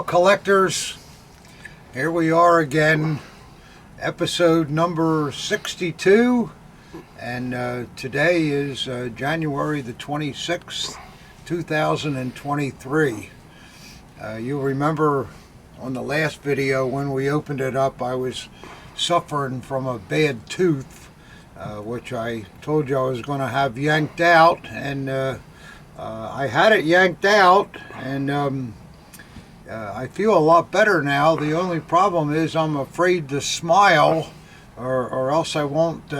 Well, collectors, here we are again, episode number 62, and today is January the 26th, 2023. You'll remember on the last video when we opened it up, I was suffering from a bad tooth, which I told you I was going to have yanked out, and I had it yanked out, and I feel a lot better now. The only problem is I'm afraid to smile, or else I won't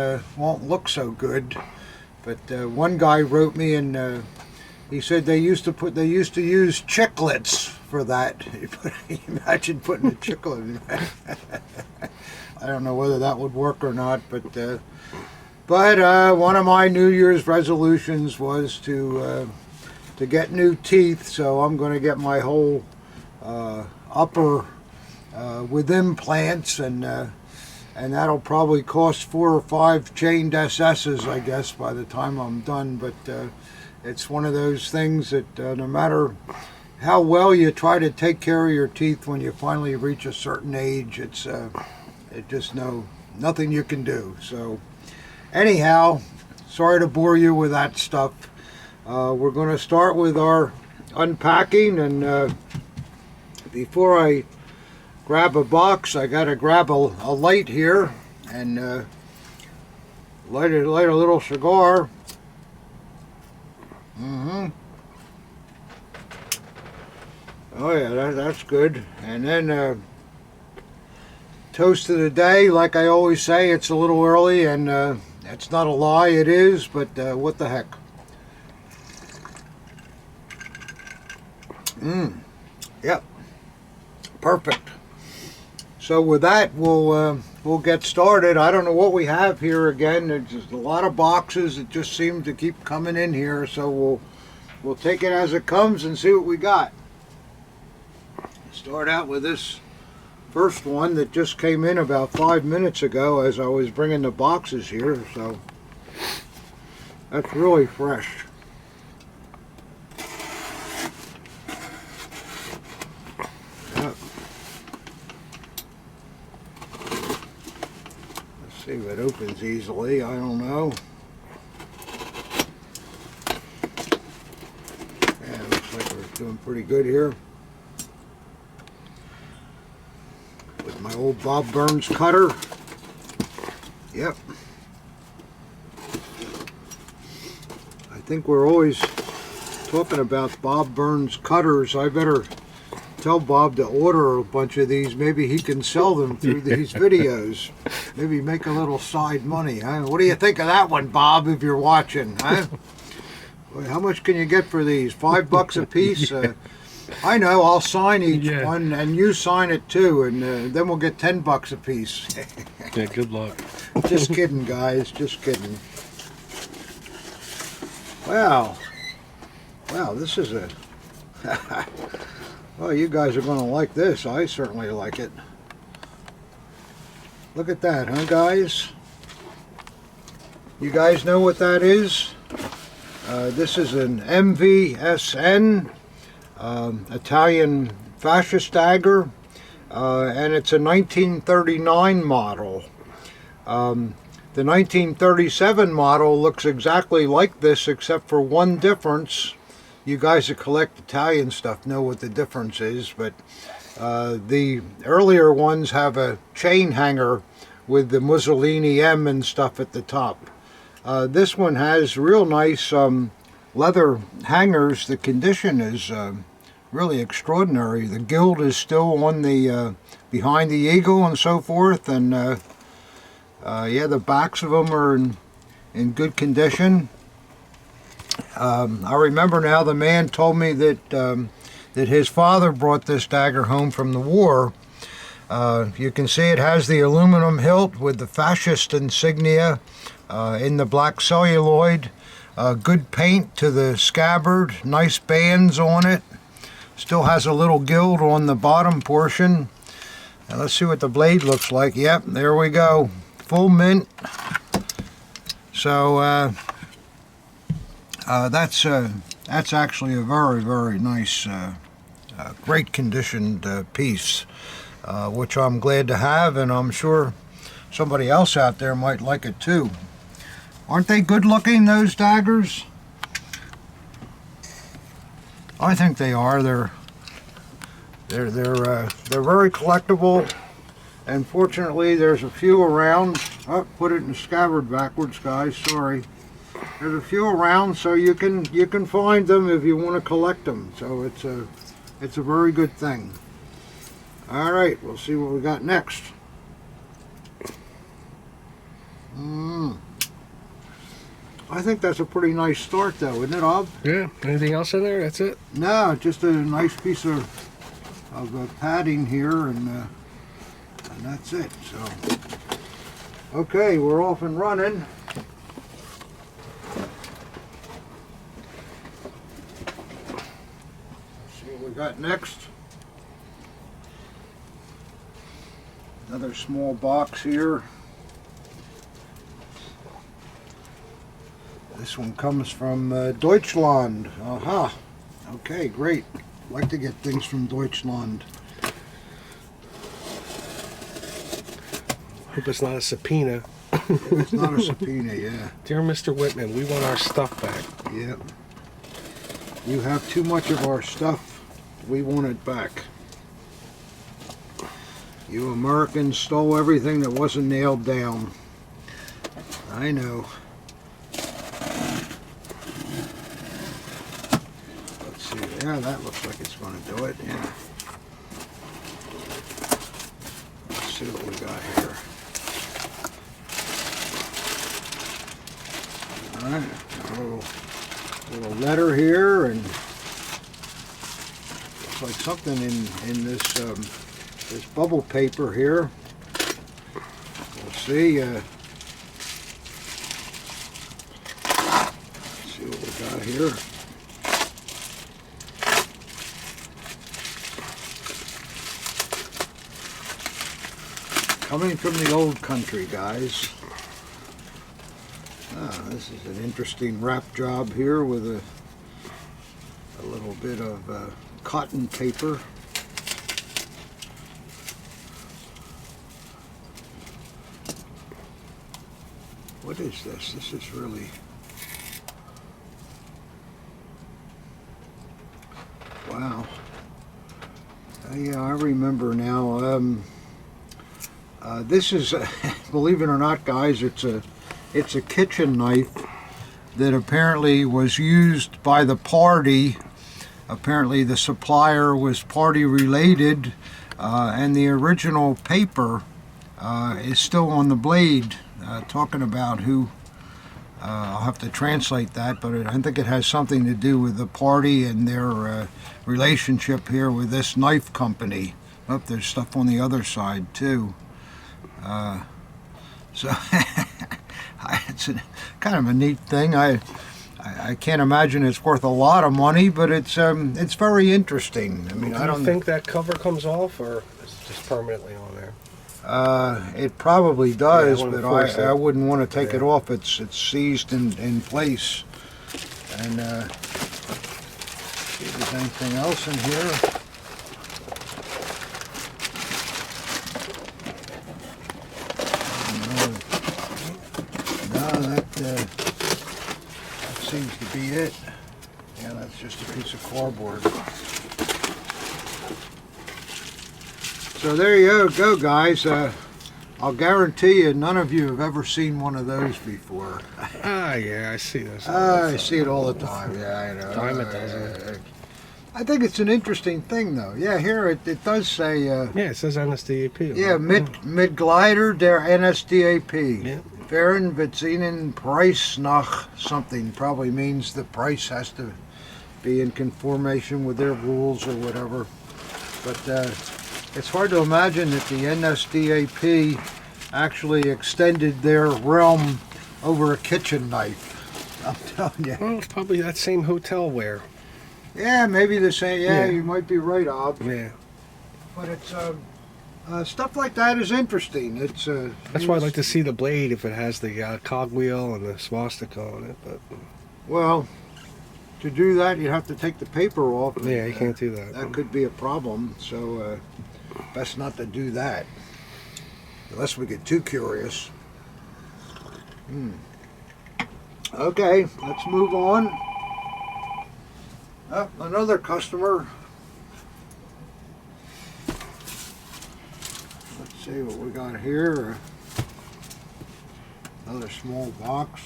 look so good. But one guy wrote me, and he said they used to use chiclets for that. Imagine putting a chiclet in that. I don't know whether that would work or not, but one of my New Year's resolutions was to get new teeth, so I'm going to get my whole upper with implants, and that'll probably cost 4 or 5 chained SS's, I guess, by the time I'm done. But it's one of those things that no matter how well you try to take care of your teeth, when you finally reach a certain age, it's just nothing you can do. So anyhow, sorry to bore you with that stuff. We're going to start with our unpacking, and before I grab a box, I got to grab a light here and light a little cigar. Oh yeah, that's good. And then toast of the day, like I always say, it's a little early, and that's not a lie, it is, but what the heck. Yep. Perfect. So with that, we'll get started. I don't know what we have here again. There's just a lot of boxes that just seem to keep coming in here, so we'll take it as it comes and see what we got. Start out with this first one that just came in about 5 minutes ago as I was bringing the boxes here, so that's really fresh. See if it opens easily, I don't know. Yeah, looks like we're doing pretty good here. With my old Bob Burns cutter. Yep. I think we're always talking about Bob Burns cutters. I better tell Bob to order a bunch of these. Maybe he can sell them through these videos. Maybe make a little side money, huh? What do you think of that one, Bob, if you're watching, huh? How much can you get for these? $5 a piece? Yeah. I know, I'll sign each one, and you sign it too, and then we'll get $10 a piece. Yeah, good luck. Just kidding, guys, just kidding. Wow, this is a... Well, you guys are going to like this. I certainly like it. Look at that, huh, guys? You guys know what that is? This is an MVSN, Italian fascist dagger, and it's a 1939 model. The 1937 model looks exactly like this, except for one difference. You guys that collect Italian stuff know what the difference is, but the earlier ones have a chain hanger with the Mussolini M and stuff at the top. This one has real nice leather hangers. The condition is really extraordinary. The gilt is still on the behind the eagle and so forth, and yeah, the backs of them are in good condition. I remember now, the man told me that that his father brought this dagger home from the war. You can see it has the aluminum hilt with the fascist insignia in the black celluloid. Good paint to the scabbard, nice bands on it. Still has a little gilt on the bottom portion. Now let's see what the blade looks like. Yep, there we go. Full mint. So that's actually a very, very nice great conditioned piece, which I'm glad to have, and I'm sure somebody else out there might like it too. Aren't they good looking, those daggers? I think they are. They're very collectible, and fortunately there's a few around. Oh, put it in the scabbard backwards, guys, sorry. There's a few around, so you can find them if you want to collect them. So it's a very good thing. All right, we'll see what we got next. I think that's a pretty nice start, though, isn't it, Ob? Yeah. Anything else in there? That's it? No, just a nice piece of padding here, and that's it. So, okay, we're off and running. Let's see what we got next. Another small box here. This one comes from Deutschland. Aha. Okay, great. Like to get things from Deutschland. Hope it's not a subpoena. It's not a subpoena, yeah. Dear Mr. Whitman, we want our stuff back. Yep. You have too much of our stuff. We want it back. You Americans stole everything that wasn't nailed down. I know. Yeah, that looks like it's going to do it. Yeah. Let's see what we got here. All right, a little letter here, and looks like something in this this bubble paper here. We'll see. Let's see what we got here. Coming from the old country, guys. This is an interesting wrap job here with a little bit of cotton paper. What is this? This is really... Wow. Yeah, I remember now. This is, believe it or not, guys, it's a kitchen knife that apparently was used by the party. Apparently the supplier was party related, and the original paper is still on the blade, talking about who, I'll have to translate that, but I think it has something to do with the party and their relationship here with this knife company. Oh, there's stuff on the other side too. So it's kind of a neat thing. I can't imagine it's worth a lot of money, but it's very interesting. I mean, I don't think that cover comes off, or is it just permanently on there? It probably does, Yeah, but I wouldn't want to take it off. It's seized in place. And see if there's anything else in here. That seems to be it. Yeah, that's just a piece of cardboard. So there you go, guys. I'll guarantee you none of you have ever seen one of those before. Yeah, I see those. I see it all the time. Yeah, I know. Time a dozen. I think it's an interesting thing, though. Yeah, here it does say... yeah, it says NSDAP. Yeah, Mitglieder der NSDAP. Yeah. Fairen Beziehungen Preis nach something probably means the price has to be in conformation with their rules or whatever. But it's hard to imagine that the NSDAP actually extended their realm over a kitchen knife. I'm telling you. Well, it's probably that same hotel ware. Yeah, maybe the same. Yeah, you might be right, Ob. Yeah. But it's stuff like that is interesting. It's that's why I'd like to see the blade if it has the cogwheel and the swastika on it. But well, To do that, you have to take the paper off. Yeah, you can't do that. That could be a problem, so best not to do that. Unless we get too curious. Okay, let's move on. Another customer. Let's see what we got here. Another small box.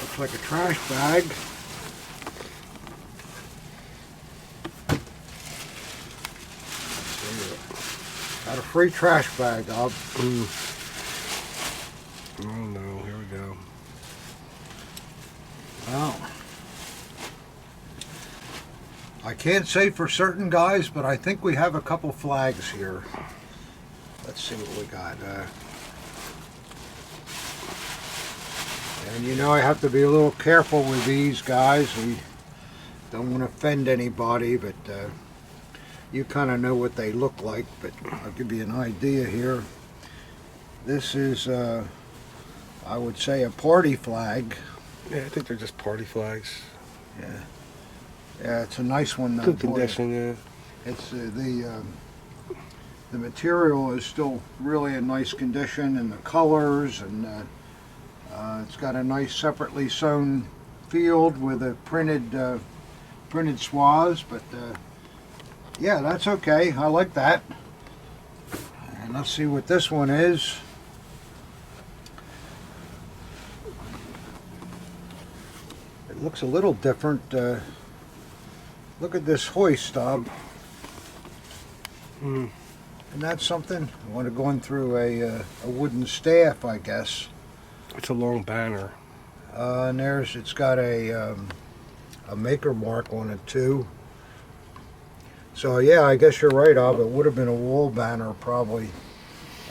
Looks like a trash bag. Got a free trash bag, Bob. Oh no, here we go. Well, I can't say for certain, guys, but I think we have a couple flags here. Let's see what we got. And you know I have to be a little careful with these, guys. We don't want to offend anybody, but you kind of know what they look like. But I'll give you an idea here. This is, I would say, a party flag. Yeah, I think they're just party flags. Yeah. Yeah, it's a nice one. Good condition, yeah. It's the material is still really in nice condition, and the colors, and it's got a nice separately sewn field with a printed swathes. But yeah, that's okay. I like that. And let's see what this one is. It looks a little different. Look at this hoist, Bob. Isn't that something? I want to go in through a wooden staff, I guess. It's a long banner. And it's got a maker mark on it too. So yeah, I guess you're right, Bob. It would have been a wall banner probably.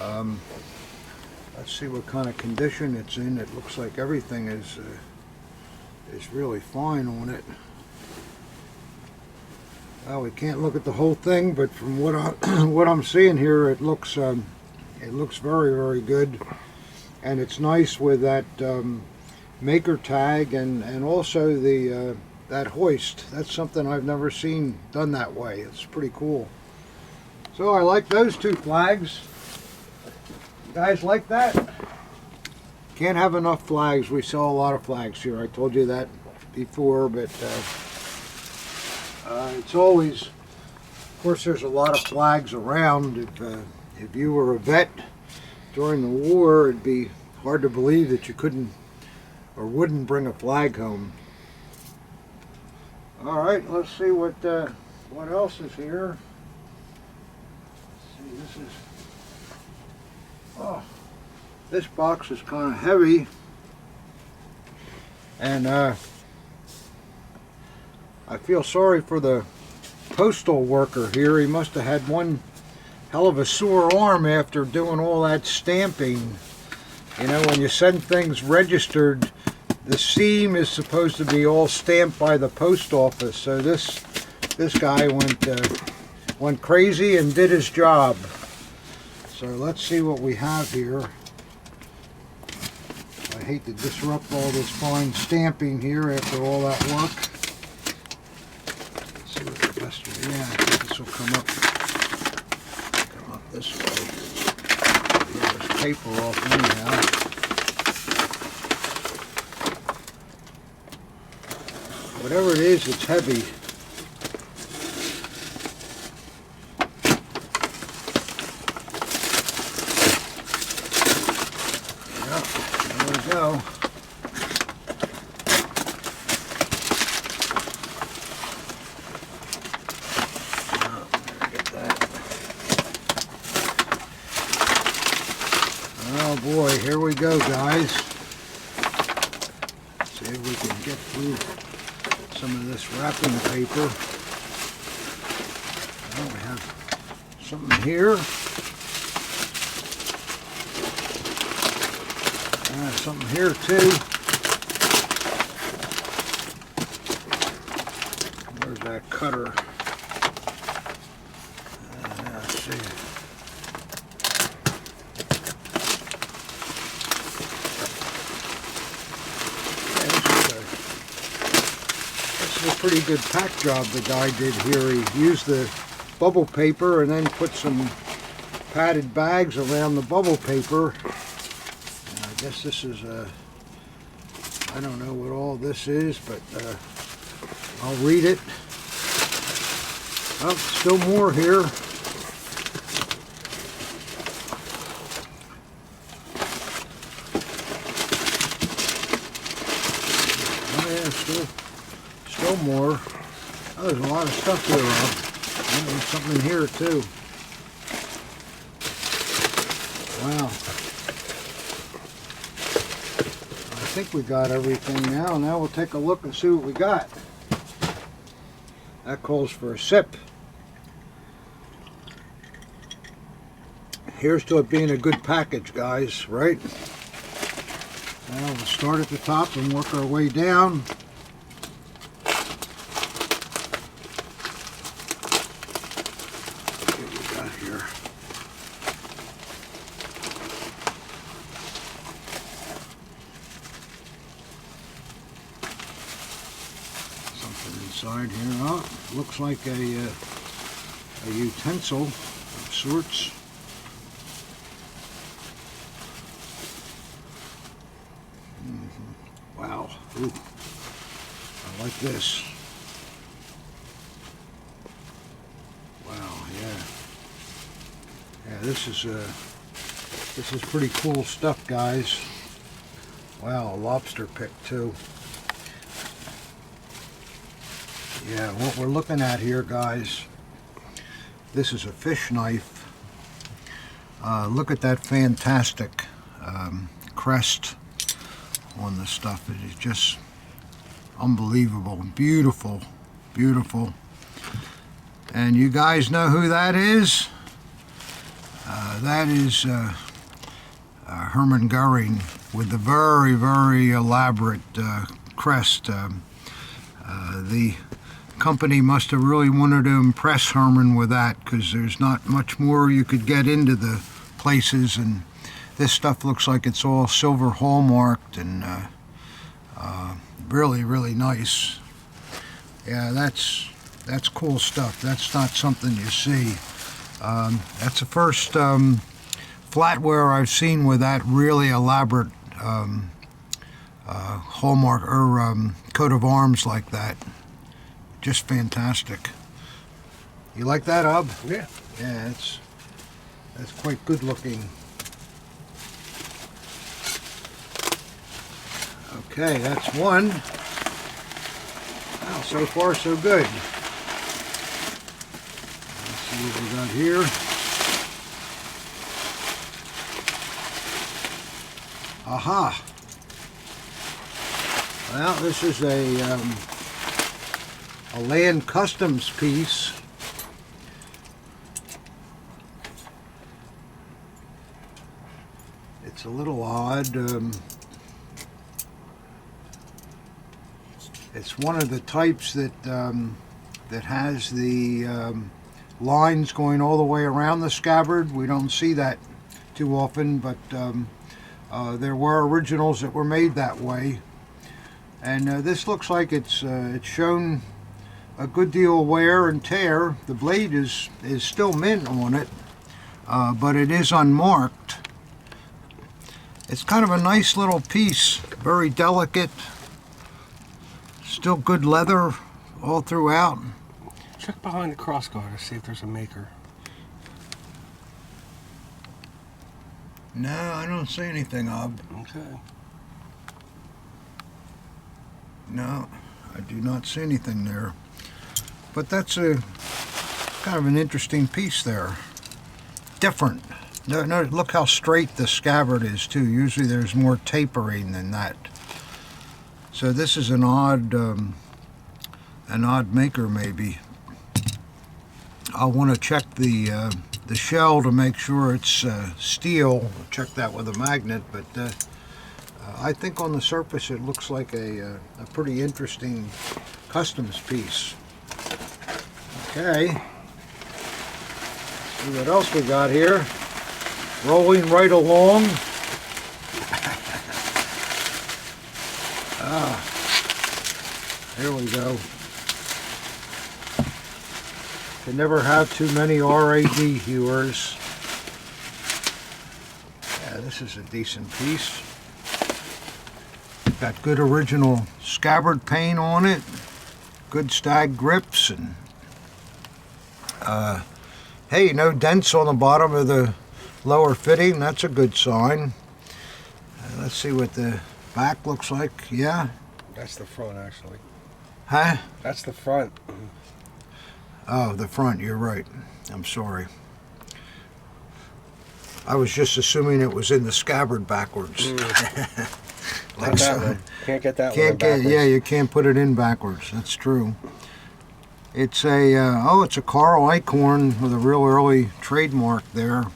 Let's see what kind of condition it's in. It looks like everything is really fine on it. Well, we can't look at the whole thing, but from what I'm seeing here, it looks very, very good, and it's nice with that maker tag and also the that hoist. That's something I've never seen done that way. It's pretty cool. So I like those two flags. You guys like that? Can't have enough flags. We sell a lot of flags here. I told you that before, but. It's always, of course, there's a lot of flags around. If you were a vet during the war, it'd be hard to believe that you couldn't or wouldn't bring a flag home. All right, let's see what else is here. Let's see, this box is kind of heavy, and I feel sorry for the postal worker here. He must have had one hell of a sore arm after doing all that stamping. You know, when you send things registered, the seam is supposed to be all stamped by the post office. So this guy went crazy and did his job. So let's see what we have here. I hate to disrupt all this fine stamping here after all that work. Yeah, I think this will come up this way. Get this paper off anyhow. Whatever it is, it's heavy. Yeah, there we go. Boy, here we go, guys. Let's see if we can get through some of this wrapping paper. Well, we have something here. Something here too. cutter. Let's see. This is a pretty good pack job the guy did here. He used the bubble paper and then put some padded bags around the bubble paper. And I guess this is I don't know what all this is, but I'll read it. Oh, still more here. Oh yeah, still more. Oh, there's a lot of stuff here, Rob. Oh, there's something in here too. Wow. I think we got everything now. Now we'll take a look and see what we got. That calls for a sip. Here's to it being a good package, guys, right? Now we'll start at the top and work our way down. What we got here? Inside here, oh, looks like a utensil of sorts. Wow, ooh, I like this. Wow, yeah, this is pretty cool stuff, guys. Wow, a lobster pick too. Yeah, what we're looking at here, guys, this is a fish knife. Look at that fantastic crest on the stuff. It is just unbelievable. Beautiful, beautiful. And you guys know who that is? That is Hermann Goering with the very, very elaborate crest. The company must have really wanted to impress Herman with that, because there's not much more you could get into the places, and this stuff looks like it's all silver hallmarked and really, really nice. Yeah, that's cool stuff. That's not something you see. That's the first flatware I've seen with that really elaborate hallmark or coat of arms like that. Just fantastic. You like that, Ub? Yeah. Yeah, that's quite good looking. Okay, that's one. Well, so far so good. Let's see what we got here. Aha. Well, this is a land customs piece. It's a little odd. It's one of the types that that has the lines going all the way around the scabbard. We don't see that too often, but there were originals that were made that way. And this looks like it's shown a good deal of wear and tear. The blade is still mint on it, but it is unmarked. It's kind of a nice little piece, very delicate, still good leather all throughout. Check behind the crossguard to see if there's a maker. No, I don't see anything, Ob. Okay. No, I do not see anything there. But that's a kind of an interesting piece there. Different. No, look how straight the scabbard is too. Usually there's more tapering than that. So this is an odd maker maybe. I'll want to check the shell to make sure it's steel. I'll check that with a magnet, but I think on the surface it looks like a pretty interesting customs piece. Okay. See what else we got here. Rolling right along. There we go. Can never have too many RAD hewers. Yeah, this is a decent piece. Got good original scabbard paint on it. Good stag grips, and hey, no dents on the bottom of the lower fitting. That's a good sign. Let's see what the back looks like. Yeah. That's the front, actually. Huh? That's the front. Oh, the front. You're right. I'm sorry. I was just assuming it was in the scabbard backwards. Not that one. Can't get that one backwards. Yeah, you can't put it in backwards. That's true. It's a it's a Carl Eichhorn with a real early trademark there,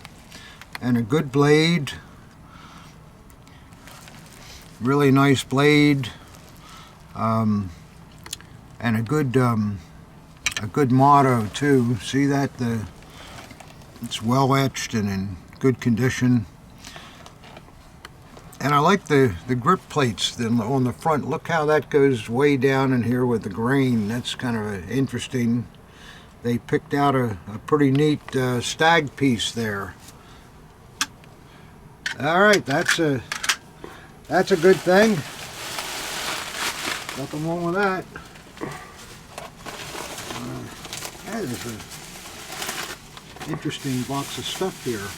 and a good blade. Really nice blade, and a good motto too. See that it's well etched and in good condition. And I like the grip plates on the front. Look how that goes way down in here with the grain. That's kind of interesting. They picked out a pretty neat stag piece there. All right, that's a good thing. Nothing wrong with that. Yeah, there's an interesting box of stuff here.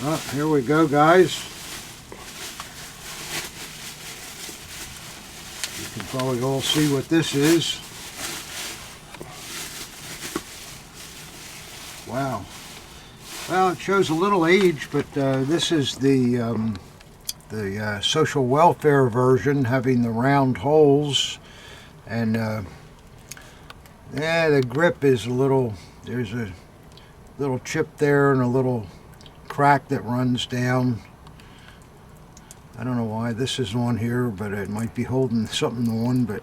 Oh, here we go, guys. You can probably all see what this is. Wow. Well, it shows a little age, but this is the social welfare version, having the round holes, and yeah, the grip is a little. There's a little chip there and a little crack that runs down. I don't know why this is on here, but it might be holding something on. But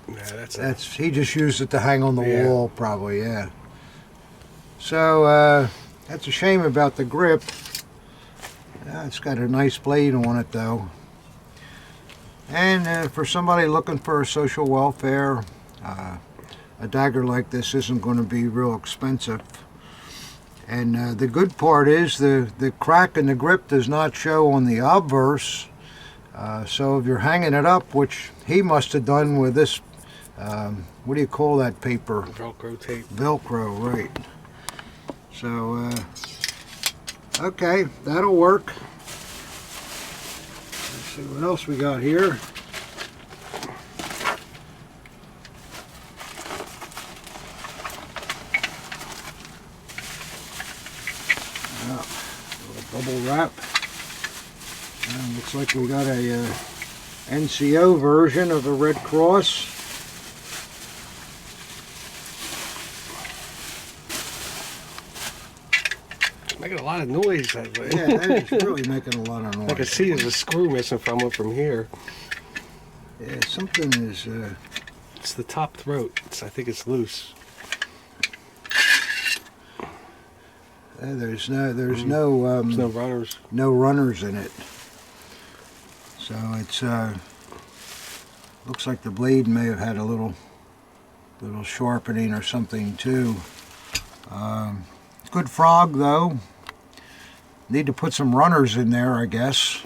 yeah, that's he just used it to hang on the wall, probably. Yeah. So that's a shame about the grip. It's got a nice blade on it though. And for somebody looking for a social welfare, a dagger like this isn't going to be real expensive. And the good part is the crack in the grip does not show on the obverse. So if you're hanging it up, which he must have done with this, what do you call that paper? Velcro tape. Velcro, right. So, okay, that'll work. Let's see what else we got here. Bubble wrap. Looks like we got a NCO version of a Red Cross. Making a lot of noise. Yeah, that is really making a lot of noise. I can see there's a screw missing from it from here. Yeah, something is. It's the top throat. I think it's loose. There's no runners. No runners in it. So it's looks like the blade may have had a little sharpening or something too. Good frog though. Need to put some runners in there, I guess.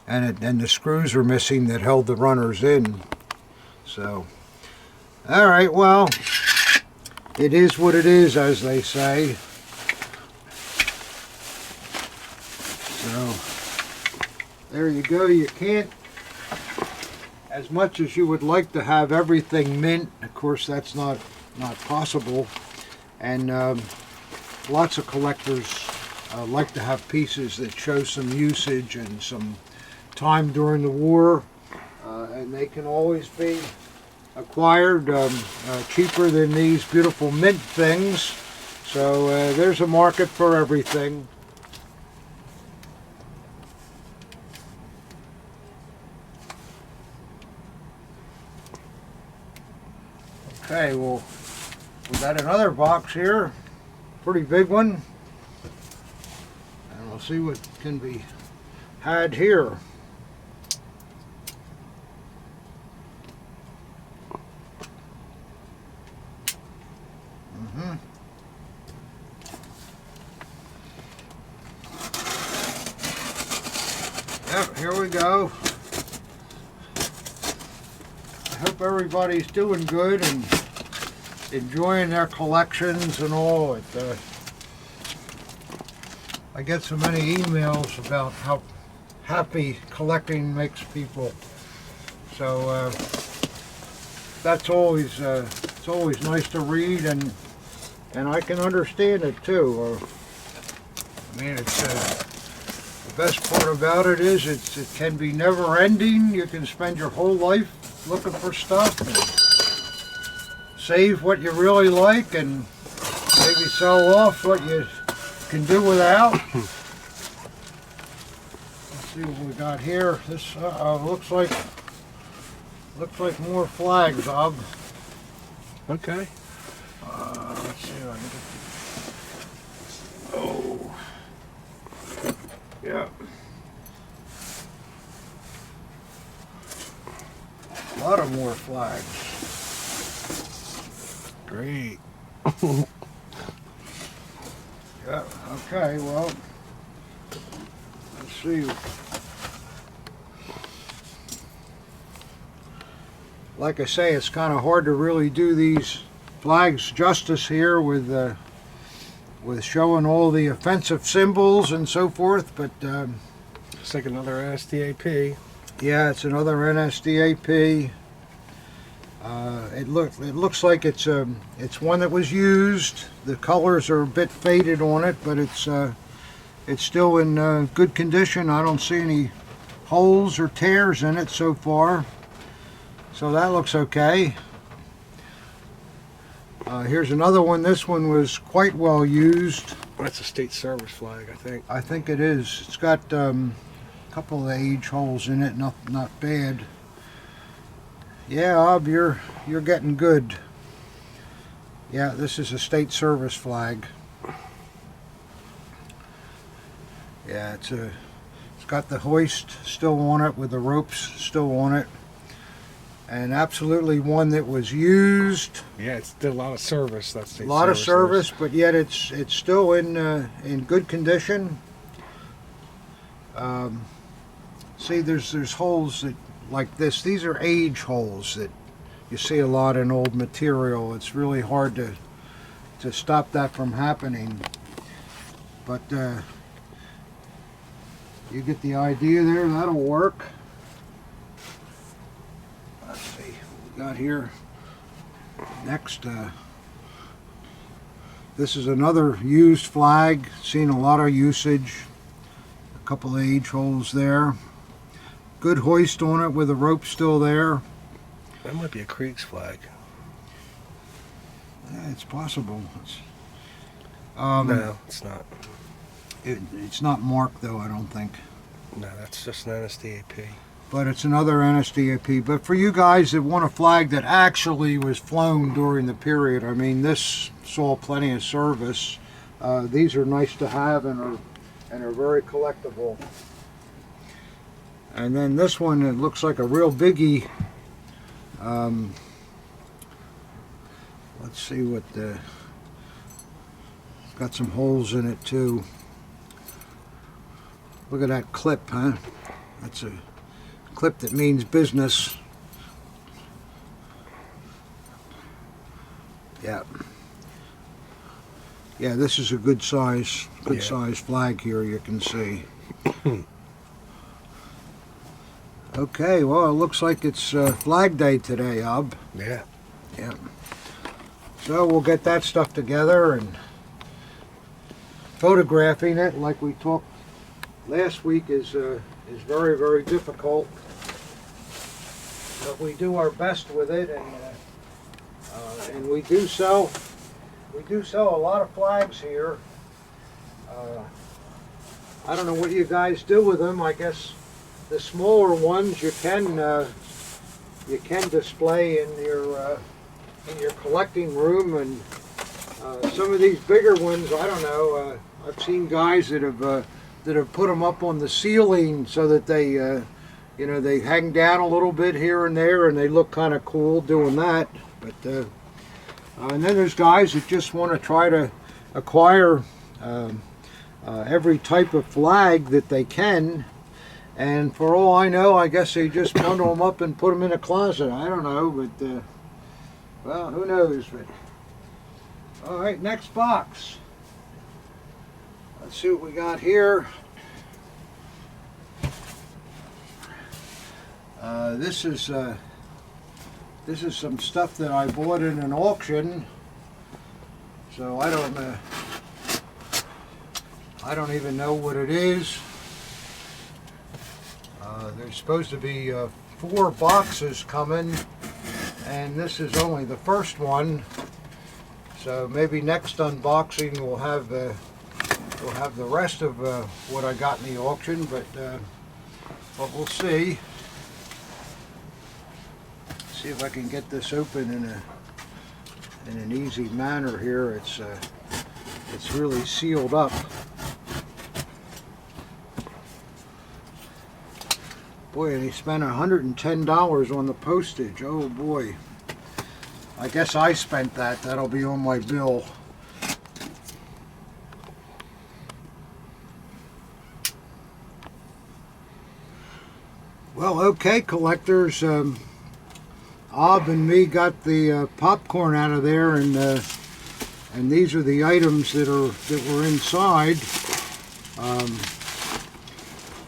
And the screws are missing that held the runners in. So, all right. Well, it is what it is, as they say. So there you go. You can't, as much as you would like to have everything mint, of course that's not possible. And lots of collectors like to have pieces that show some usage and some time during the war, and they can always be acquired cheaper than these beautiful mint things. So there's a market for everything. Okay, well, we got another box here, pretty big one, and we'll see what can be had here. Yep, here we go. I hope everybody's doing good and enjoying their collections and all. I get so many emails about how happy collecting makes people. So that's always it's always nice to read, and I can understand it too. I mean, it's the best part about it is it can be never ending. You can spend your whole life looking for stuff and save what you really like and maybe sell off what you can do without. Let's see what we got here. This looks like more flags, Bob. Okay. Let's see if I can get. Oh. Yeah. A lot of more flags. Great. Yeah, okay, well, let's see. Like I say, it's kind of hard to really do these flags justice here with showing all the offensive symbols and so forth, but It's like another NSDAP. yeah, it's another NSDAP. It looks like it's one that was used. The colors are a bit faded on it, but it's still in good condition. I don't see any holes or tears in it so far, so that looks okay. Here's another one. This one was quite well used. That's a state service flag, I think. I think it is. It's got a couple of age holes in it, not bad. Yeah, Ob, you're getting good. Yeah, this is a state service flag. Yeah, it's got the hoist still on it with the ropes still on it, and absolutely one that was used. Yeah, it's did a lot of service. That's A lot of service, but yet it's still in good condition. See, there's holes that like this. These are age holes that you see a lot in old material. It's really hard to stop that from happening. But you get the idea there. That'll work. Let's see what we got here. Next, this is another used flag. Seen a lot of usage. A couple of age holes there. Good hoist on it with the rope still there. That might be a Creek's flag. Yeah, it's possible. No, it's not. It's not marked though, I don't think. No, that's just an NSDAP. But it's another NSDAP. But for you guys that want a flag that actually was flown during the period, I mean, this saw plenty of service. These are nice to have and are very collectible. And then this one, it looks like a real biggie. Let's see what it's got some holes in it too. Look at that clip, huh? That's a clip that means business. Yeah. Yeah, this is a good size flag here, you can see. Okay, well, it looks like it's Flag Day today, Ob. Yeah. Yeah. So we'll get that stuff together, and photographing it, like we talked last week, is very, very difficult. But we do our best with it, and we do sell a lot of flags here. I don't know what you guys do with them. I guess the smaller ones you can display in your in your collecting room. And some of these bigger ones, I don't know. I've seen guys that have put them up on the ceiling so that they, you know, they hang down a little bit here and there, and they look kind of cool doing that. But and then there's guys that just want to try to acquire every type of flag that they can. And for all I know, I guess they just bundle them up and put them in a closet. I don't know, but well, who knows? But all right, next box. Let's see what we got here. This is some stuff that I bought in an auction. So I don't even know what it is. There's supposed to be 4 boxes coming, and this is only the first one. So maybe next unboxing we'll have the rest of what I got in the auction, but we'll see. See if I can get this open in an easy manner here. It's really sealed up. Boy, and he spent $110 on the postage. Oh boy. I guess I spent that. That'll be on my bill. Well, okay, collectors. Ob and me got the popcorn out of there, and these are the items that were inside.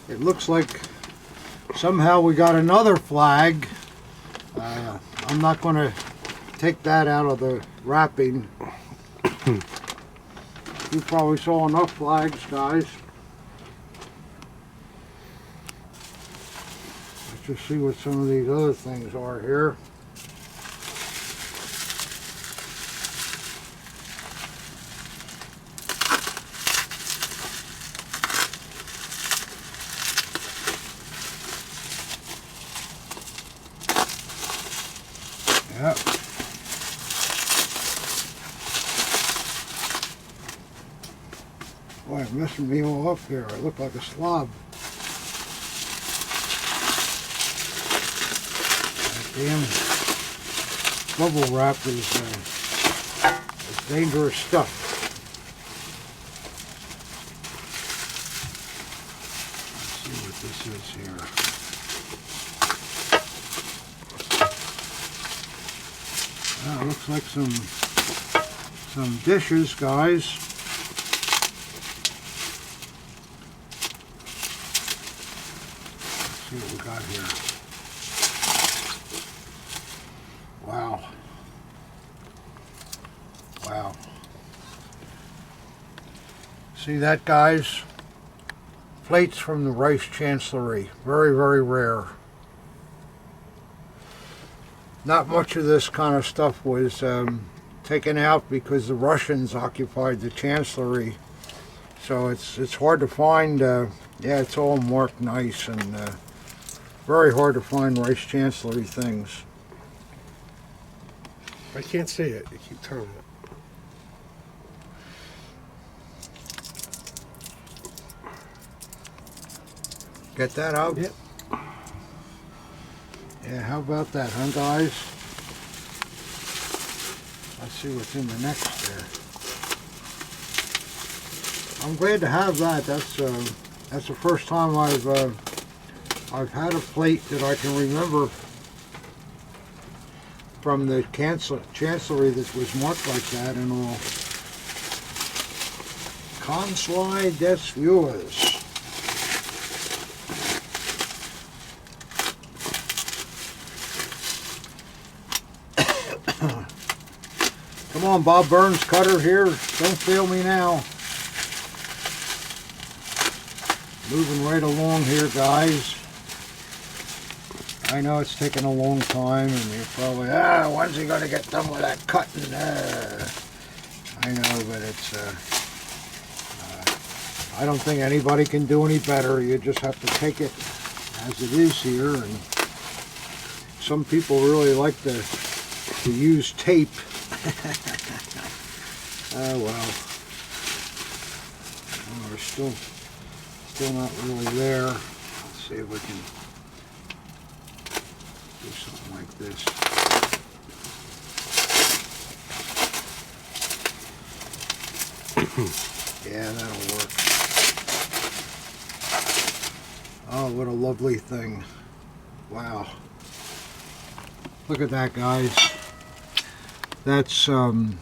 It looks like somehow we got another flag. I'm not going to take that out of the wrapping. You probably saw enough flags, guys. Let's just see what some of these other things are here. Yep. Boy, I'm messing me all up here. I look like a slob. That damn bubble wrap is dangerous stuff. Let's see what this is here. It looks like some dishes, guys. Let's see what we got here. Wow. Wow. See that, guys? Plates from the Rice Chancellery. Very, very rare. Not much of this kind of stuff was taken out because the Russians occupied the Chancellery. So it's hard to find. Yeah, it's all marked nice, and very hard to find Rice Chancellery things. I can't see it. You keep turning it. Get that out? Yep. Yeah, how about that, huh, guys? Let's see what's in the next there. I'm glad to have that. That's the first time I've had a plate that I can remember from the Chancellery that was marked like that and all. Conslide des Viewers. Come on, Bob Burns cutter here. Don't fail me now. Moving right along here, guys. I know it's taking a long time, and you're probably, when's he going to get done with that cutting? I know, but it's, I don't think anybody can do any better. You just have to take it as it is here, and some people really like to to use tape. Oh well. Oh, we're still not really there. Let's see if we can do something like this. Yeah, that'll work. Oh, what a lovely thing. Wow. Look at that, guys. That's, of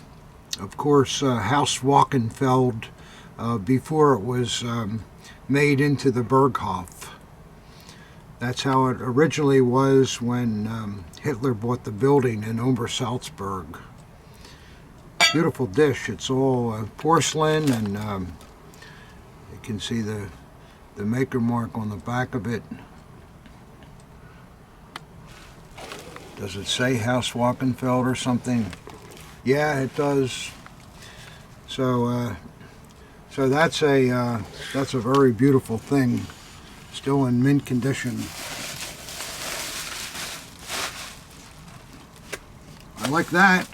course, House Wachenfeld before it was made into the Berghoff. That's how it originally was when Hitler bought the building in Obersalzberg. Beautiful dish. It's all porcelain, and you can see the maker mark on the back of it. Does it say House Wachenfeld or something? Yeah, it does. So so that's a very beautiful thing, still in mint condition. I like that.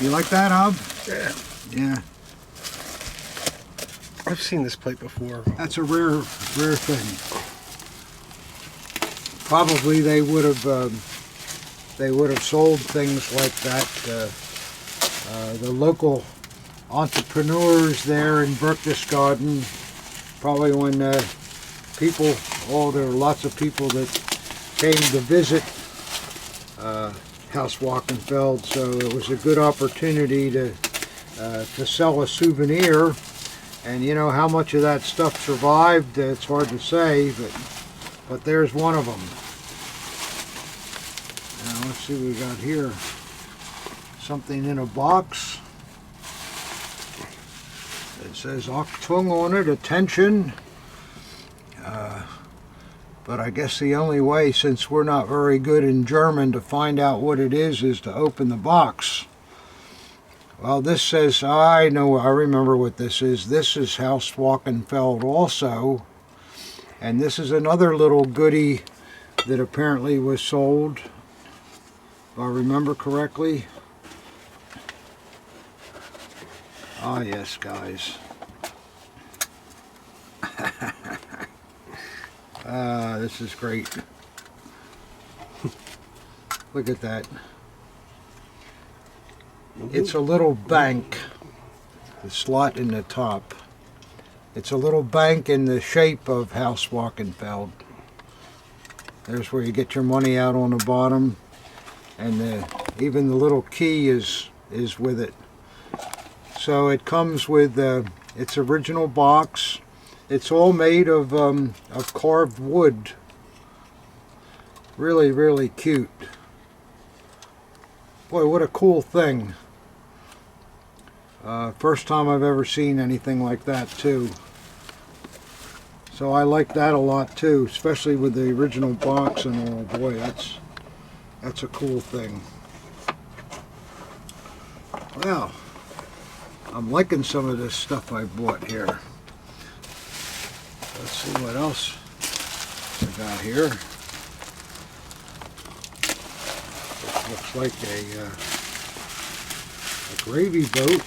You like that, Hub? Yeah. Yeah. I've seen this plate before. That's a rare thing. Probably they would have sold things like that. The local entrepreneurs there in Berchtesgaden, probably when there were lots of people that came to visit House Wachenfeld, so it was a good opportunity to sell a souvenir. And you know how much of that stuff survived, it's hard to say, but there's one of them. Now let's see what we got here. Something in a box. It says Achtung on it, attention. But I guess the only way, since we're not very good in German, to find out what it is to open the box. Well, this says, I remember what this is. This is House Wachenfeld also. And this is another little goodie that apparently was sold, if I remember correctly. Ah, yes, guys. This is great. Look at that. It's a little bank, the slot in the top. It's a little bank in the shape of House Wachenfeld. There's where you get your money out on the bottom, and even the little key is with it. So it comes with its original box. It's all made of carved wood. Really, really cute. Boy, what a cool thing. First time I've ever seen anything like that too. So I like that a lot too, especially with the original box and all. Boy, that's a cool thing. Well, I'm liking some of this stuff I bought here. Let's see what else I got here. This looks like a gravy boat.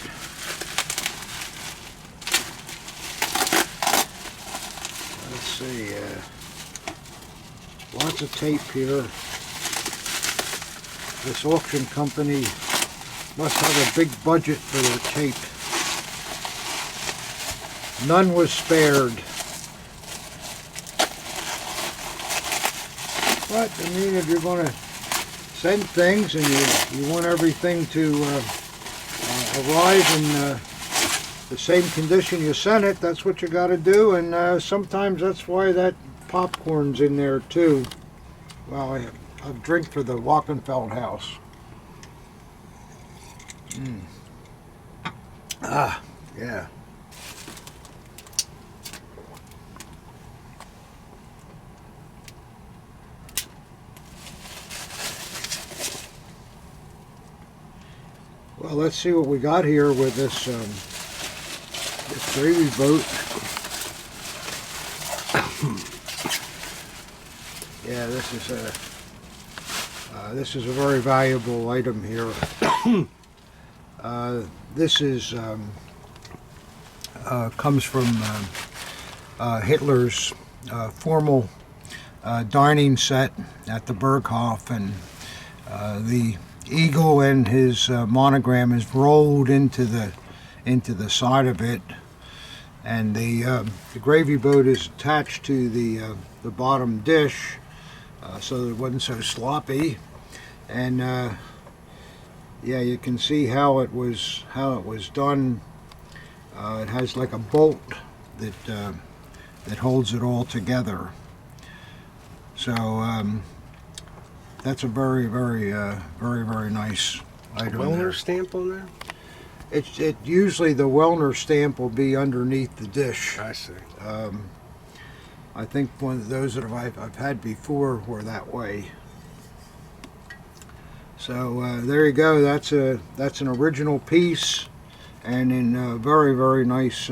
Let's see, lots of tape here. This auction company must have a big budget for their tape. None was spared. But, I mean, if you're going to send things and you want everything to arrive in the same condition you sent it, that's what you got to do. And sometimes that's why that popcorn's in there too. Well, a drink for the Wachenfeld house. Ah, yeah. Well, let's see what we got here with this this gravy boat. Yeah, this is This is a very valuable item here. This is comes from Hitler's formal dining set at the Berghoff, and the eagle and his monogram is rolled into the side of it, and the gravy boat is attached to the bottom dish, so that it wasn't so sloppy. And yeah, you can see how it was done. It has like a bolt that holds it all together. So that's a very nice item. Welllll there. stamp on there? It usually the Welllll stamp will be underneath the dish. I see. I think one of those that I've had before were that way. So there you go. That's an original piece, and in very nice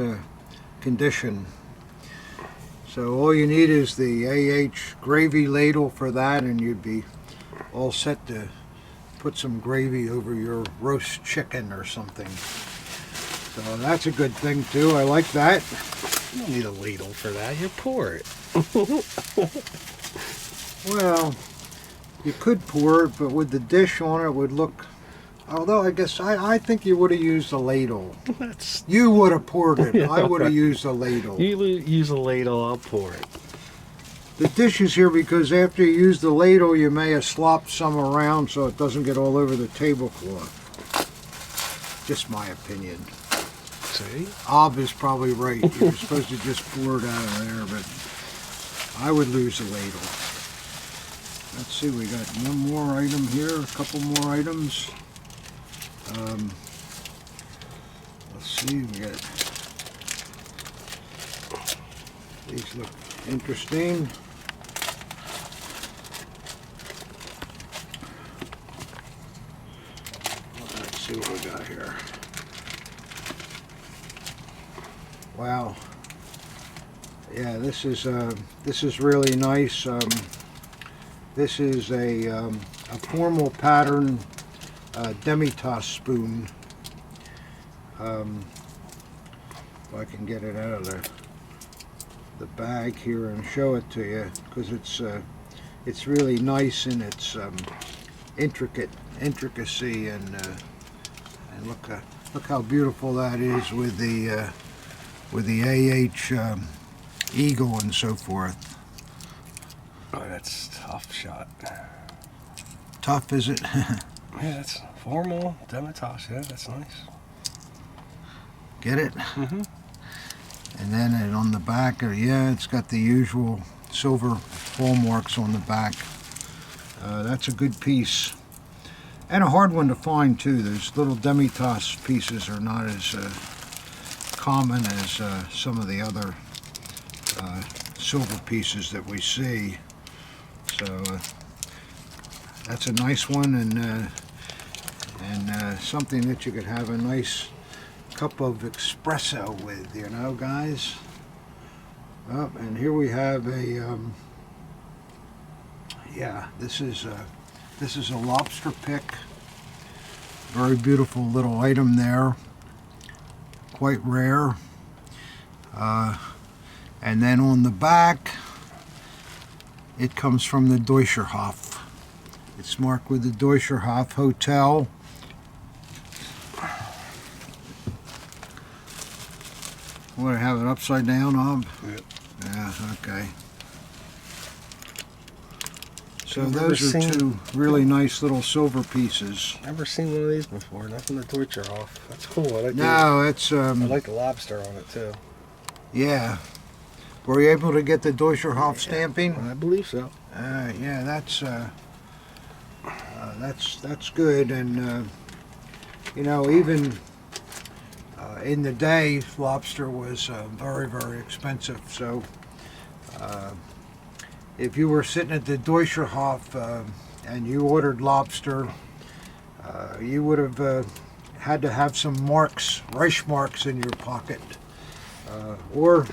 condition. So all you need is the AH gravy ladle for that, and you'd be all set to put some gravy over your roast chicken or something. So that's a good thing too. I like that. You don't need a ladle for that. You pour it. Well, you could pour it, but with the dish on it would look... Although I guess I think you would have used a ladle. You would have poured it. Yeah, I would have right. used a ladle. You use a ladle, I'll pour it. The dish is here because after you use the ladle, you may have slopped some around so it doesn't get all over the tablecloth. Just my opinion. See? Ob is probably right. You're supposed to just pour it out of there, but I would lose the ladle. Let's see, we got one more item here, a couple more items. Let's see, we got... These look interesting. Let's see what we got here. Wow. Yeah, this is really nice. This is a formal pattern demi-tasse spoon. If I can get it out of the bag here and show it to you, because it's really nice in its intricacy, and look how beautiful that is with the AH eagle and so forth. Oh, that's tough shot. Tough, is it? Yeah, that's formal demi-tasse. Yeah, that's nice. Get it? Mm-hmm. And then on the back, yeah, it's got the usual silver hallmarks on the back. That's a good piece. And a hard one to find, too. Those little demi-tasse pieces are not as common as some of the other silver pieces that we see. So that's a nice one, and something that you could have a nice cup of espresso with, you know, guys. Oh, and here we have a yeah, this is a lobster pick. Very beautiful little item there, quite rare. And then on the back, it comes from the Deutscherhof. It's marked with the Deutscherhof Hotel. Want to have it upside down, Ob? Yep. Yeah, okay. So I've those never are seen- two really nice little silver pieces. Never seen one of these before. Not from the Deutscherhof. That's cool. I like No, it's I like the lobster on it too. yeah. Were you able to get the Deutscherhof stamping? I believe so. Yeah, that's good, and you know, even in the day, lobster was very expensive. So if you were sitting at the Deutscherhof and you ordered lobster, you would have had to have some marks, Reich marks, in your pocket, or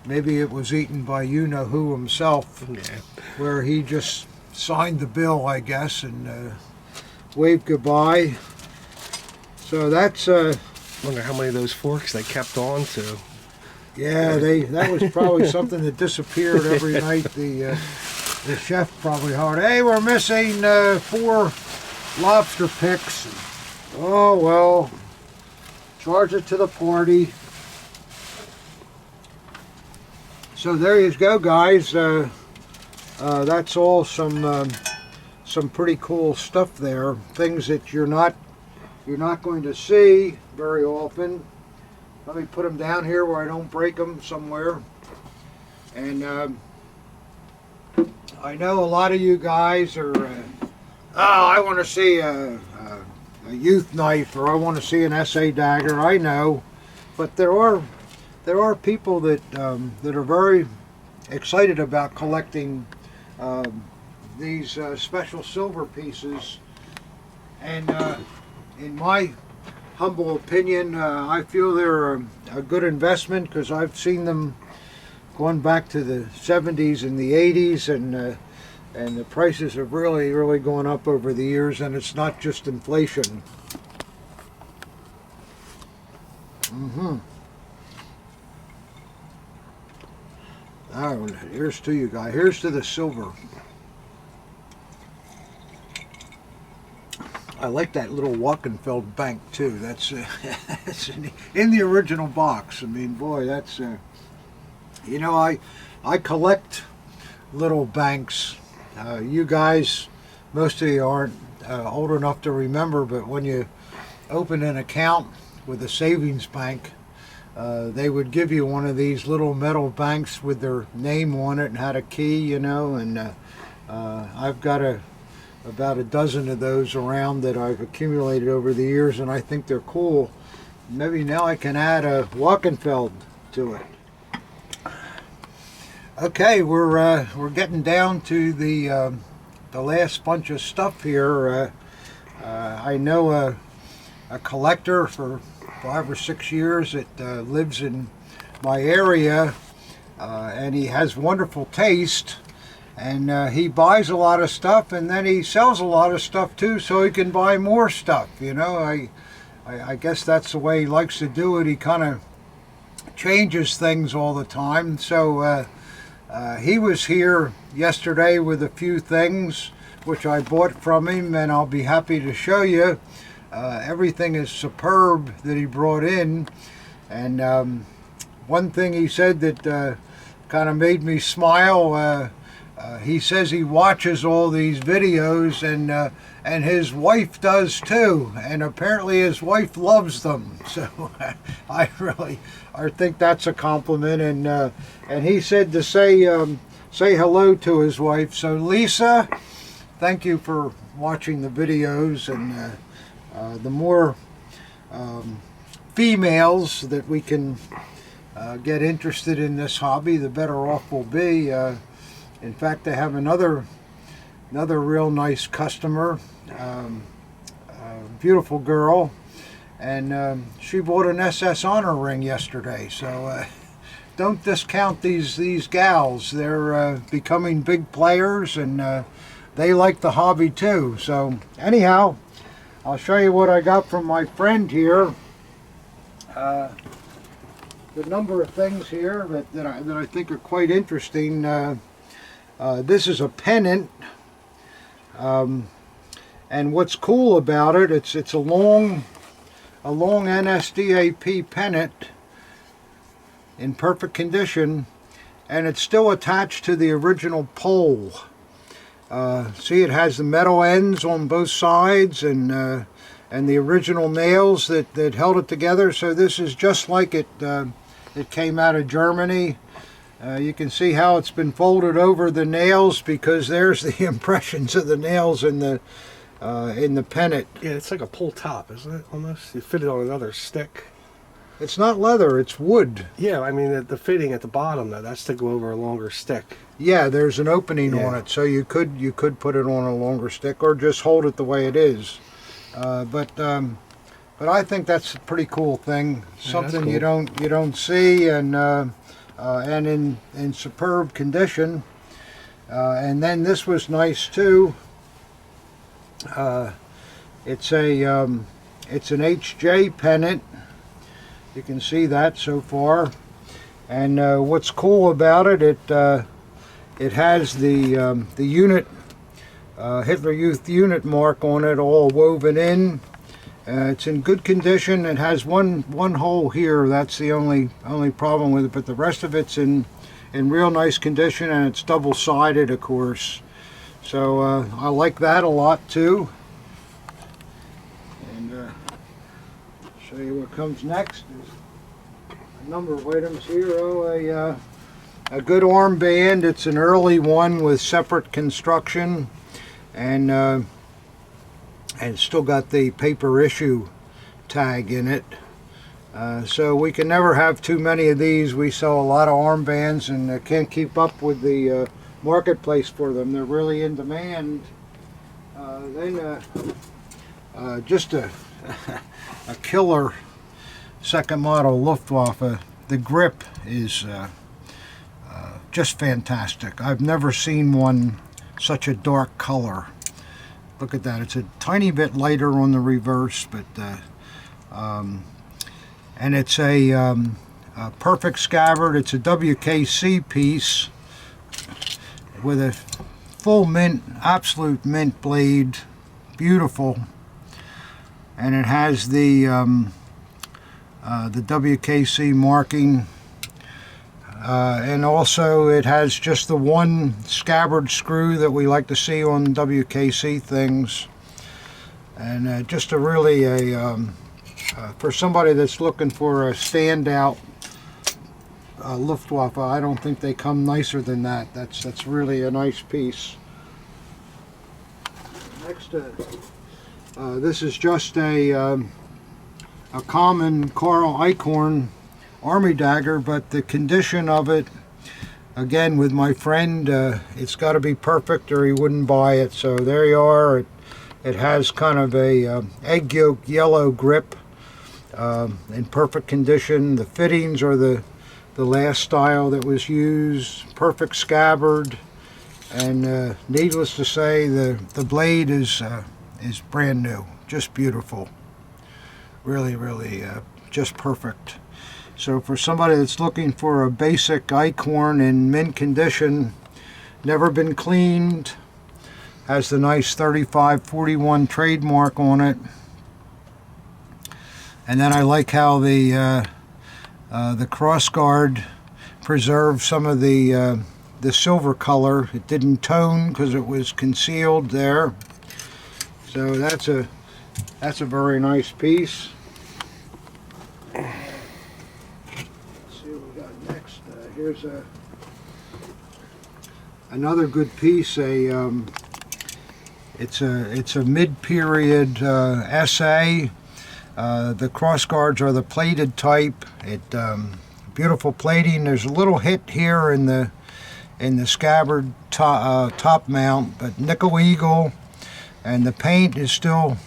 maybe it was eaten by you-know-who himself, Yeah. where he just signed the bill, I guess, and waved goodbye. So that's Wonder how many of those forks they kept on to. yeah, that was probably something that disappeared every night. The chef probably hollered, "Hey, we're missing 4 lobster picks." Oh well, charge it to the party. So there you go, guys. That's all some pretty cool stuff there. Things that you're not going to see very often. Let me put them down here where I don't break them somewhere. And I know a lot of you guys are, I want to see a youth knife, or I want to see an SA dagger. I know, but there are people that that are very excited about collecting these special silver pieces, and in my humble opinion, I feel they're a good investment, because I've seen them going back to the 70s and the 80s, and the prices have really gone up over the years, and it's not just inflation. All right, here's to you guys. Here's to the silver. I like that little Wachenfeld bank too. That's that's in the original box. I mean, boy, that's you know, I collect little banks. You guys, most of you aren't old enough to remember, but when you open an account with a savings bank, they would give you one of these little metal banks with their name on it and had a key, you know, and I've got about a dozen of those around that I've accumulated over the years, and I think they're cool. Maybe now I can add a Wachenfeld to it. Okay, we're getting down to the last bunch of stuff here. I know a collector for 5 or 6 years that lives in my area, and he has wonderful taste. And he buys a lot of stuff, and then he sells a lot of stuff too, so he can buy more stuff. You know, I guess that's the way he likes to do it. He kind of changes things all the time. So he was here yesterday with a few things which I bought from him, and I'll be happy to show you. Everything is superb that he brought in, and one thing he said that kind of made me smile. He says he watches all these videos, and his wife does too, and apparently his wife loves them. So I think that's a compliment, and he said to say hello to his wife. So Lisa, thank you for watching the videos, and the more females that we can get interested in this hobby, the better off we'll be. In fact, I have another real nice customer, beautiful girl, and she bought an SS Honor ring yesterday. So don't discount these gals. They're becoming big players, and they like the hobby too. So anyhow, I'll show you what I got from my friend here. The number of things here that I think are quite interesting. This is a pennant, and what's cool about it, it's a long NSDAP pennant in perfect condition, and it's still attached to the original pole. See, it has the metal ends on both sides, and the original nails that held it together. So this is just like it came out of Germany. You can see how it's been folded over the nails, because there's the impressions of the nails in the pennant. Yeah, it's like a pull top, isn't it? Almost. You fit it on another stick. It's not leather; it's wood. Yeah, I mean the fitting at the bottom though, that's to go over a longer stick. Yeah, there's an opening on it, so you could put it on a longer stick, or just hold it the way it is. But I think that's a pretty cool thing. Something cool. you don't see, and in superb condition. And then this was nice too. It's an HJ pennant. You can see that so far. And what's cool about it, it has the unit, Hitler Youth unit mark on it, all woven in. It's in good condition. It has one hole here. That's the only problem with it, but the rest of it's in real nice condition, and it's double-sided, of course. So I like that a lot too. And show you what comes next. There's a number of items here. Oh, a good armband. It's an early one with separate construction, and it's still got the paper issue tag in it. So we can never have too many of these. We sell a lot of armbands and can't keep up with the marketplace for them. They're really in demand. Then just a killer second model Luftwaffe. The grip is just fantastic. I've never seen one such a dark color. Look at that. It's a tiny bit lighter on the reverse, but and it's a perfect scabbard. It's a WKC piece with a full mint, absolute mint blade. Beautiful. And it has the WKC marking. And also it has just the one scabbard screw that we like to see on WKC things. And just a really for somebody that's looking for a standout Luftwaffe, I don't think they come nicer than that. That's really a nice piece. Next, this is just a common Carl Eichhorn Army dagger, but the condition of it, again with my friend, it's got to be perfect or he wouldn't buy it. So there you are. It has kind of a egg yolk yellow grip, in perfect condition. The fittings are the last style that was used. Perfect scabbard, and needless to say, the blade is brand new. Just beautiful. Really, really, just perfect. So for somebody that's looking for a basic Eichhorn in mint condition, never been cleaned, has the nice 3541 trademark on it. And then I like how the crossguard preserved some of the silver color. It didn't tone because it was concealed there. So that's a very nice piece. Here's another good piece. It's a mid-period SA. The crossguards are the plated type. Beautiful plating. There's a little hit here in the scabbard top mount, but nickel eagle, and the paint is still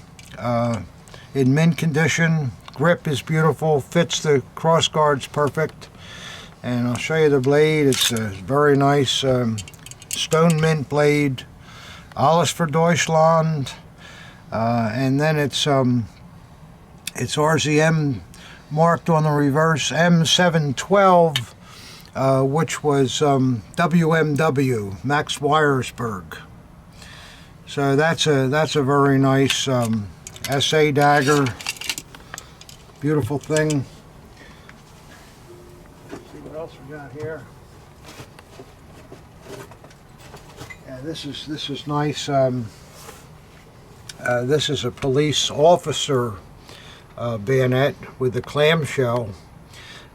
in mint condition. Grip is beautiful. Fits the crossguards perfect. And I'll show you the blade. It's a very nice stone mint blade, alles für Deutschland, and then it's RZM marked on the reverse, M712, which was WMW, Max Weiersberg. So that's a very nice SA dagger. Beautiful thing. What else we got here? Yeah, this is nice. This is a police officer bayonet with a clamshell,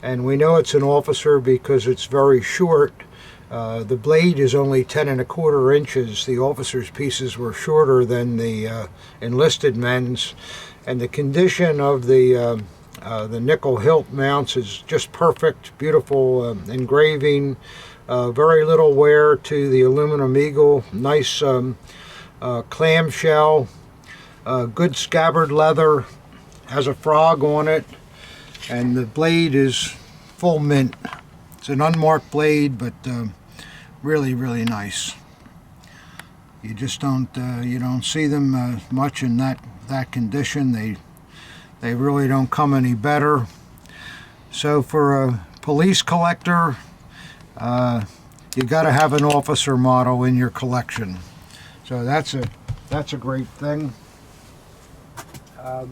and we know it's an officer because it's very short. The blade is only 10 1/4 inches. The officer's pieces were shorter than the enlisted men's, and the condition of the nickel hilt mounts is just perfect. Beautiful engraving, very little wear to the aluminum eagle, nice clamshell, good scabbard leather, has a frog on it, and the blade is full mint. It's an unmarked blade, but really, really nice. You just don't you don't see them much in that condition. They really don't come any better. So for a police collector, you got to have an officer model in your collection. So that's a great thing. I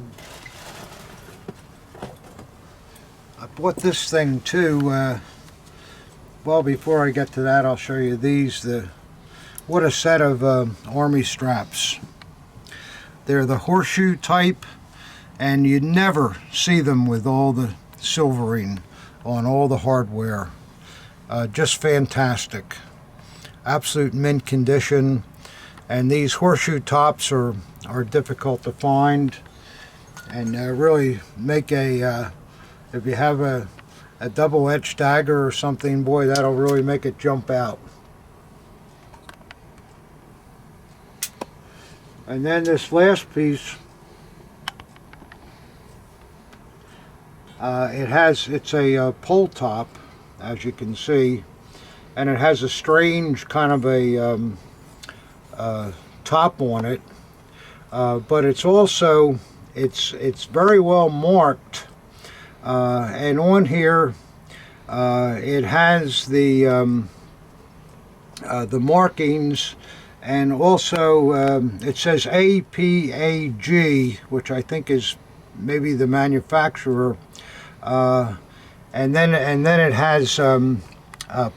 bought this thing too. Well, before I get to that, I'll show you these. What a set of army straps. They're the horseshoe type, and you never see them with all the silvering on all the hardware. Just fantastic. Absolute mint condition. And these horseshoe tops are difficult to find, and really make if you have a double-edged dagger or something, boy, that'll really make it jump out. And then this last piece, it's a pull top, as you can see, and it has a strange kind of a top on it, but it's also it's very well marked, and on here it has the markings, and also it says APAG, which I think is maybe the manufacturer, and then it has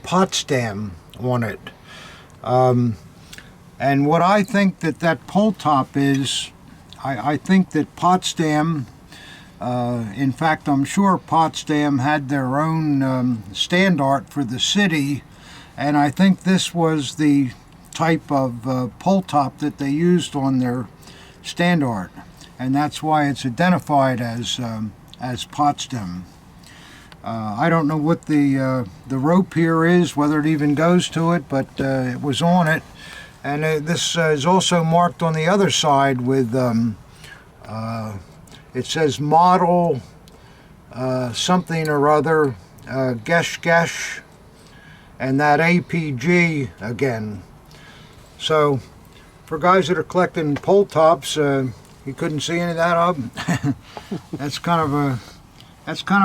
Potsdam on it. And what I think that pull top is, I think that Potsdam, in fact, I'm sure Potsdam had their own stand art for the city, and I think this was the type of pull top that they used on their stand art, and that's why it's identified as Potsdam. I don't know what the rope here is, whether it even goes to it, but it was on it. And this is also marked on the other side with, it says model something or other, Gesh, and that APG again. So for guys that are collecting pull tops, you couldn't see any of that of them. That's kind of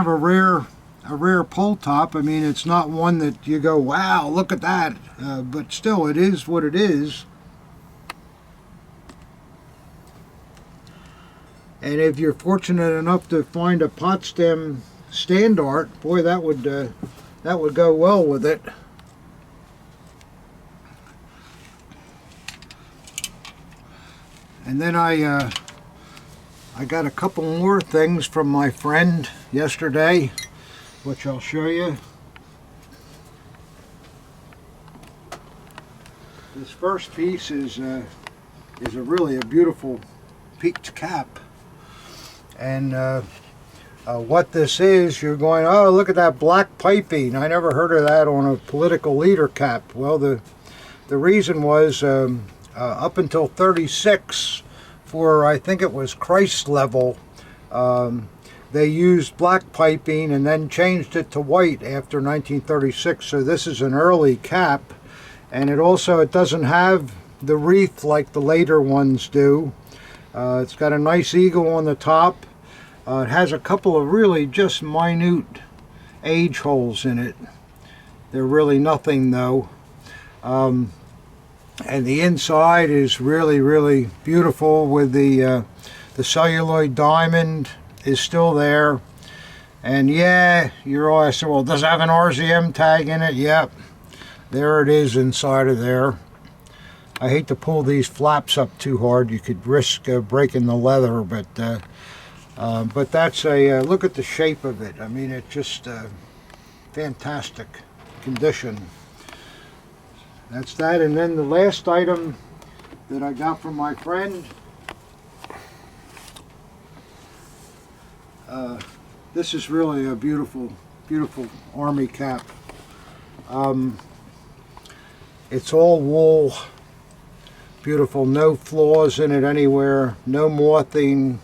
a rare pull top. I mean, it's not one that you go, wow, look at that, but still, it is what it is. And if you're fortunate enough to find a Potsdam stand art, boy, that would go well with it. And then I got a couple more things from my friend yesterday, which I'll show you. This first piece is really a beautiful peaked cap, and what this is, you're going, oh, look at that black piping. I never heard of that on a political leader cap. Well, the reason was up until 36, for I think it was Christ level, they used black piping and then changed it to white after 1936. So this is an early cap, and it doesn't have the wreath like the later ones do. It's got a nice eagle on the top. It has a couple of really just minute age holes in it. They're really nothing though. And the inside is really, really beautiful with the celluloid diamond is still there. And yeah, you're all asking, well, does it have an RZM tag in it? Yep, there it is inside of there. I hate to pull these flaps up too hard. You could risk breaking the leather, but that's a look at the shape of it. I mean, it's just fantastic condition. That's that. And then the last item that I got from my friend, this is really a beautiful, beautiful army cap. It's all wool, beautiful, no flaws in it anywhere, no mothing,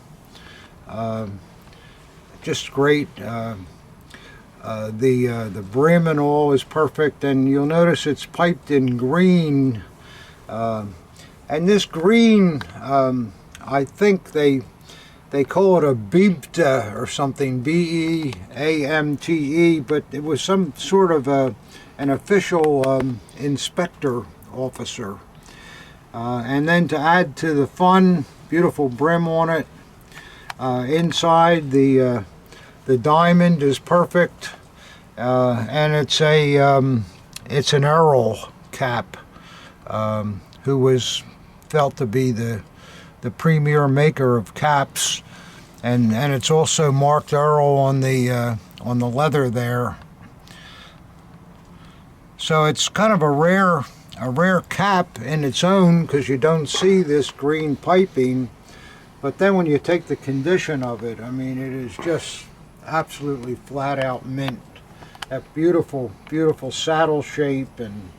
just great. The brim and all is perfect, and you'll notice it's piped in green, And this green, I think they call it a beamte or something, Beamte, but it was some sort of an official inspector officer. And then to add to the fun, beautiful brim on it. Inside the diamond is perfect, and it's an Earl cap, who was felt to be the premier maker of caps, and it's also marked Earl on the leather there. So it's kind of a rare cap in its own, because you don't see this green piping. But then when you take the condition of it, I mean, it is just absolutely flat out mint. That beautiful, beautiful saddle shape, and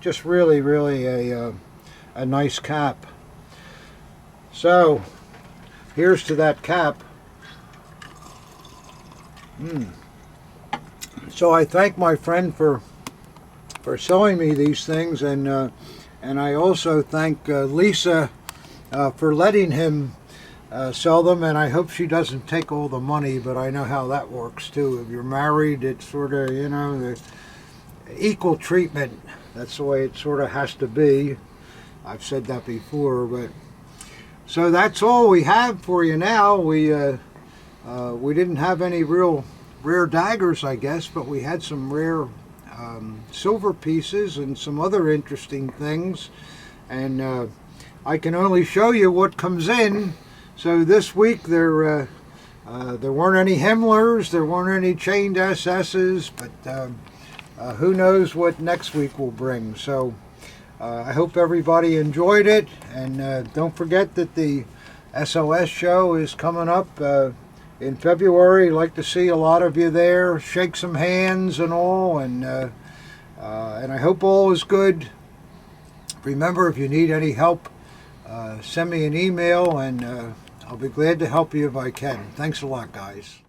just really, really a nice cap. So here's to that cap. So I thank my friend for selling me these things, and I also thank Lisa for letting him sell them, and I hope she doesn't take all the money, but I know how that works too. If you're married, it's sort of, you know, the equal treatment. That's the way it sort of has to be. I've said that before, but so that's all we have for you now. We didn't have any real rare daggers, I guess, but we had some rare silver pieces and some other interesting things, and I can only show you what comes in. So this week there weren't any Himmlers, there weren't any chained SS's, but who knows what next week will bring. So I hope everybody enjoyed it, and don't forget that the SOS show is coming up in February. I'd like to see a lot of you there, shake some hands and all, and I hope all is good. Remember, if you need any help, send me an email, and I'll be glad to help you if I can. Thanks a lot, guys.